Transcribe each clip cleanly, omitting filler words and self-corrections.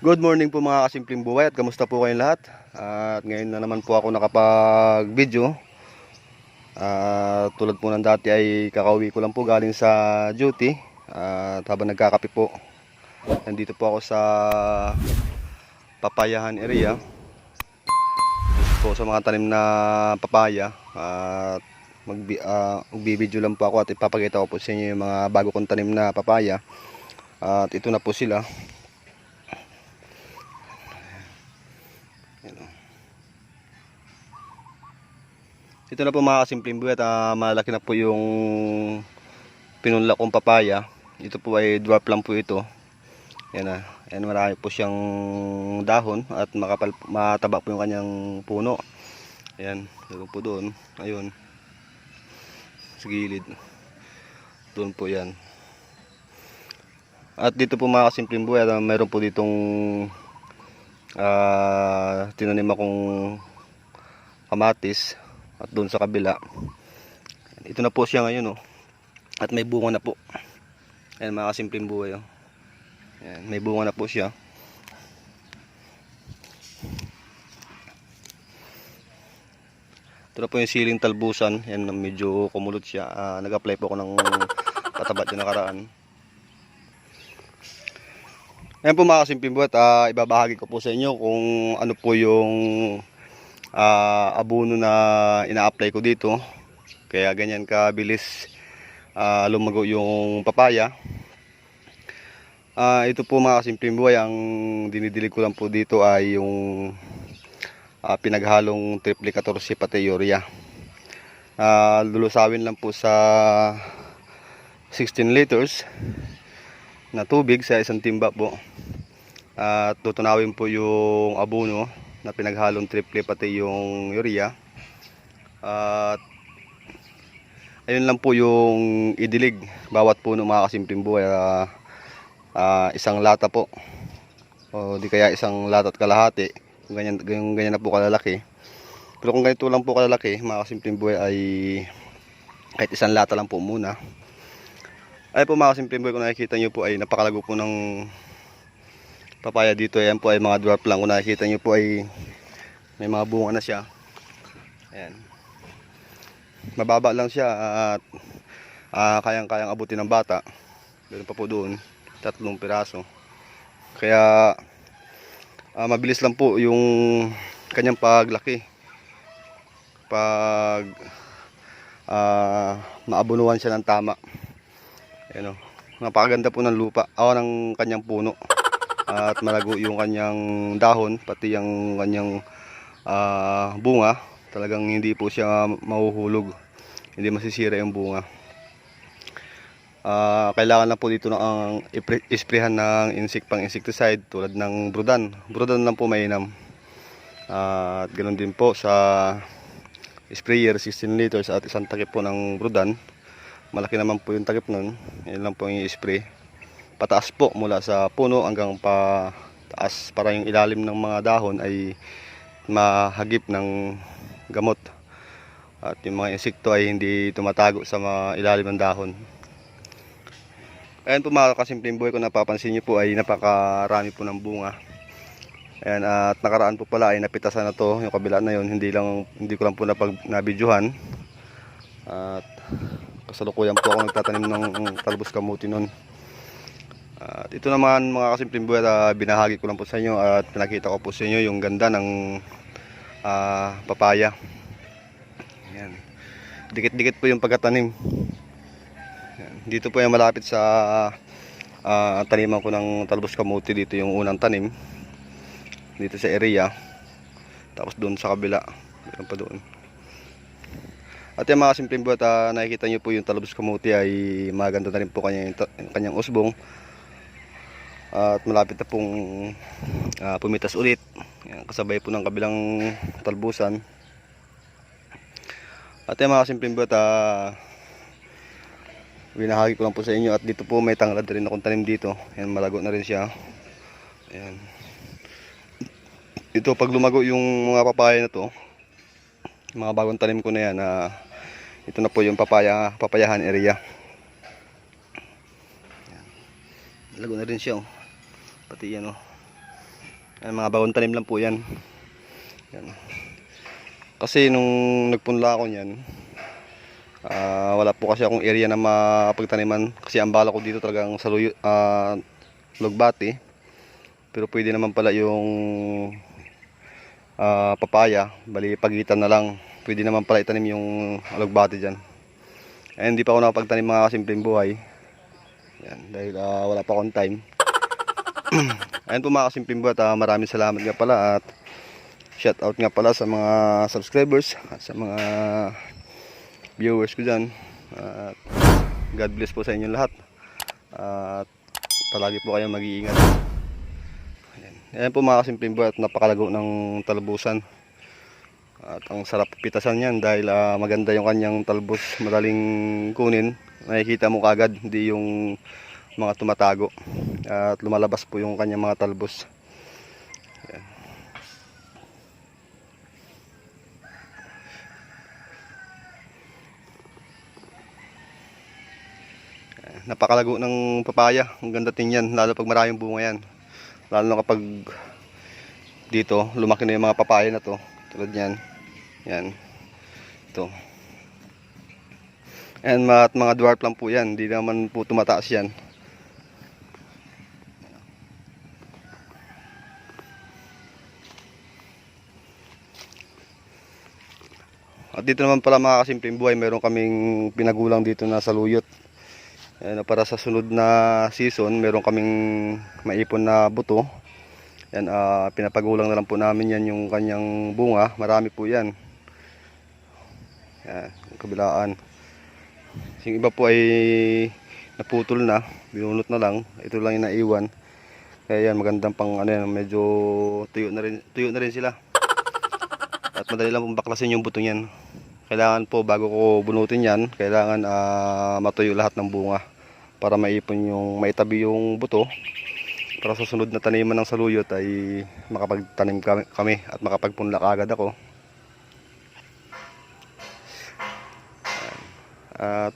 Good morning po mga kasimpleng buhay at kamusta po kayong lahat? At ngayon na naman po ako nakapag-video. Tulad po ng dati ay kakauwi ko lang po galing sa duty. At habang nagkakape po, nandito po ako sa papayahan area. Po sa mga tanim na papaya. At magbibideo lang po ako at ipapakita ko po sa inyo yung mga bago kong tanim na papaya. At ito na po sila. Ito na po mga kasimpleng buhay at malaki na po yung pinunla kong papaya. Ito po ay dwarf lang po ito. Yan na. Yan, marami po siyang dahon at mataba po yung kanyang puno. Ayan, doon po doon. Ayun. Sa gilid. Doon po yan. At dito po mga kasimpleng buhay, mayroon po ditong tinanim akong kamatis. At doon sa kabila, ito na po siya ngayon, oh. At may bunga na po. Ayan mga kasimpleng buhay, oh. Ayan, may bunga na po siya. Ito na po yung siling talbusan. Ayan, medyo kumulot siya. Nag-apply po ako ng patabat yung nakaraan. Ayan po mga kasimpleng buhay, ibabahagi ko po sa inyo kung ano po yung abono na ina-apply ko dito, kaya ganyan kabilis lumago yung papaya. Ito po mga kasimpleng buhay, ang dinidilig ko lang po dito ay yung pinaghalong triple 14 pati urea. Lulusawin lang po sa 16 liters na tubig sa isang timba po, at tutunawin po yung abono na pinaghalong triple pati yung urea. At ayun lang po yung idilig bawat puno mga kasimpleng buhay. Isang lata po, o di kaya isang lata at kalahati, ganyan na po kalalaki. Pero kung ganito lang po kalalaki mga kasimpleng buhay, ay kahit isang lata lang po muna. Ay po mga kasimpleng buhay, kung nakikita nyo po ay napakalago po ng papaya dito. Ayan po ay mga dwarf lang. Kung nakikita nyo po ay may mga bunga na siya. Ayan, mababa lang siya at kayang abutin ng bata. Meron pa po doon 3 piraso. Kaya mabilis lang po yung kanyang paglaki pag maabunuhan siya ng tama. Ayan, oh. Napakaganda po ng lupa, ng kanyang puno. At malago yung kanyang dahon, pati yung kanyang bunga. Talagang hindi po siya mahuhulog, hindi masisira yung bunga. Kailangan na po dito ng isprehan ng insecticide tulad ng Brudan. Brudan lang po mainam. At ganoon din po sa sprayer, 16 liters at isang takip po ng Brudan. Malaki naman po yung takip nun. Yan lang po yung i-spray pataas po, mula sa puno hanggang pa taas, para yung ilalim ng mga dahon ay mahagip ng gamot at yung mga insekto ay hindi tumatago sa mga ilalim ng dahon. Ayan po mga kasimpleng buhay, kung napapansin nyo po ay napakarami po ng bunga. Ayan, at nakaraan po pala ay napitasan na to, yung kabila na yun, hindi ko lang po nabidyohan. At kasalukuyan po ako nagtatanim ng talbos kamuti nun. At ito naman mga kasimpleng buhay, binahagi ko lang po sa inyo at pinakita ko po sa inyo yung ganda ng papaya. Ayan. Dikit-dikit po yung pagkatanim. Ayan. Dito po yung malapit sa taniman ko ng talbos kamuti. Dito yung unang tanim, dito sa area. Tapos doon sa kabila, meron pa doon. At yung mga kasimpleng buhay, nakikita nyo po yung talbos kamuti ay maganda na rin po kanyang usbong. At malapit na pong pumitas ulit. Yan, kasabay po ng kabilang talbusan. At yung mga simpleng buhat, binahagi ko lang po sa inyo. At dito po may tanglad rin akong tanim dito. Yan, malago na rin siya. Ayan. Ito pag lumago yung mga papaya na to, mga bagong tanim ko na yan, ito na po yung papayahan area. Lago na rin siya, oh. Pati yan, oh. Ayan, mga bagong tanim lang po yan. Yan. Kasi nung nagpunla ako niyan, wala po kasi akong area na mapagtaniman. Kasi ang bala ko dito talagang sa lugbati. Pero pwede naman pala yung papaya, bali pagitan na lang. Pwede naman pala itanim yung lugbati dyan. Eh, hindi pa ako nakapagtanim mga kasimpleng buhay. Yan, dahil wala pa akong time. Ayan po mga kasimpleng buhay, maraming salamat nga pala at shout out nga pala sa mga subscribers at sa mga viewers ko dyan. At God bless po sa inyo lahat. At palagi po kayong mag-iingat. Ayan po mga kasimpleng buhay, at napakalago ng talbusan. At ang sarap pitasan yan dahil maganda yung kanyang talbos, madaling kunin. Nakikita mo kagad, hindi yung mga tumatago. At lumalabas po yung kanyang mga talbos. Ayan. Napakalago ng papaya, ang ganda tingnan, lalo pag maraming bunga yan. Lalo na kapag dito lumaki na yung mga papaya na to, tulad yan. Yan. Ito. And mga dwarf lang po yan, hindi naman po tumataas yan. At dito naman pala mga kasimpleng buhay, meron kaming pinagulang dito na saluyot. Ayan, para sa sunod na season, meron kaming maipon na buto. Yan, pinapagulang na lang po namin yan yung kanyang bunga. Marami po yan. Yan, yung kabilaan. Yung iba po ay naputol na, binunot na lang. Ito lang yung naiwan. Kaya yan, magandang pang ano yan, medyo tuyo na rin sila. At madali lang pong baklasin yung buto niyan. Kailangan po bago ko bunutin yan, kailangan matuyo lahat ng bunga para maipon yung maitabi yung buto. Para sa sunod na taniman ng saluyot ay makapagtanim kami at makapagpunla agad ako.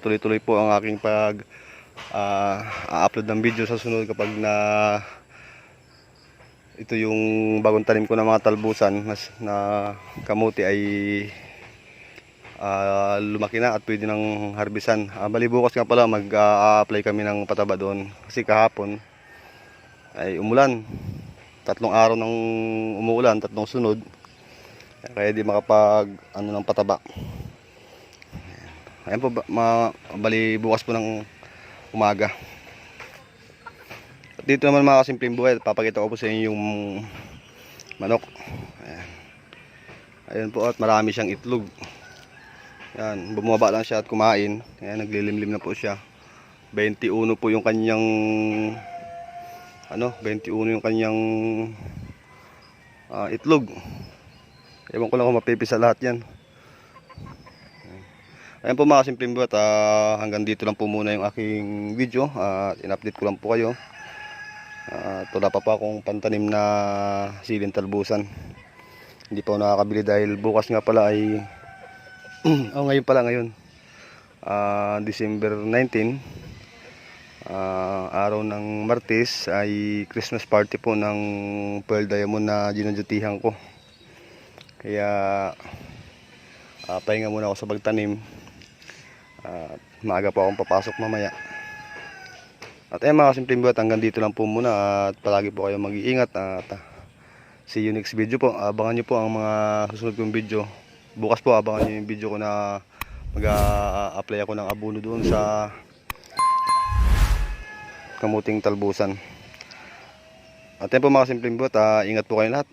Tuloy-tuloy po ang aking upload ng video sa sunod kapag ito yung bagong tanim ko ng mga talbusan na kamuti ay lumaki na at pwede nang harbisan. Bali bukas nga pala mag-apply kami ng pataba doon kasi kahapon ay umulan. 3 araw nang umuulan, 3 sunod. Kaya di makapag ng pataba. Ayan po, bali bukas po ng umaga. At dito naman mga kasimpleng buhay, papakita ko po sa inyo yung manok. Ayan. Ayan po, at marami siyang itlog. Ayan, bumaba lang siya at kumain. Ayan, naglilimlim na po siya. 21 po yung kanyang 21 yung kanyang itlog. Ewan ko lang kung mapipisa lahat yan. Ayan po mga simpleng buhat, hanggang dito lang po muna yung aking video. In-update ko lang po kayo. Wala pa akong pantanim na siling talbusan. Hindi pa ako nakakabili dahil bukas nga pala ay ngayon December 19, araw ng Martes, ay Christmas party po ng Pearl Diamond na ginudutihan ko. Kaya pahinga muna ako sa pagtanim. Maaga pa akong papasok mamaya. At mga simpleng buhat, hanggang dito lang po muna at palagi po kayong mag-iingat at see you next video po. Abangan nyo po ang mga susunod kong video. Bukas po abangan nyo yung video ko na mag-apply ako ng abono doon sa kamuting talbusan. At yan po mga simpleng buhat, ingat po kayo lahat.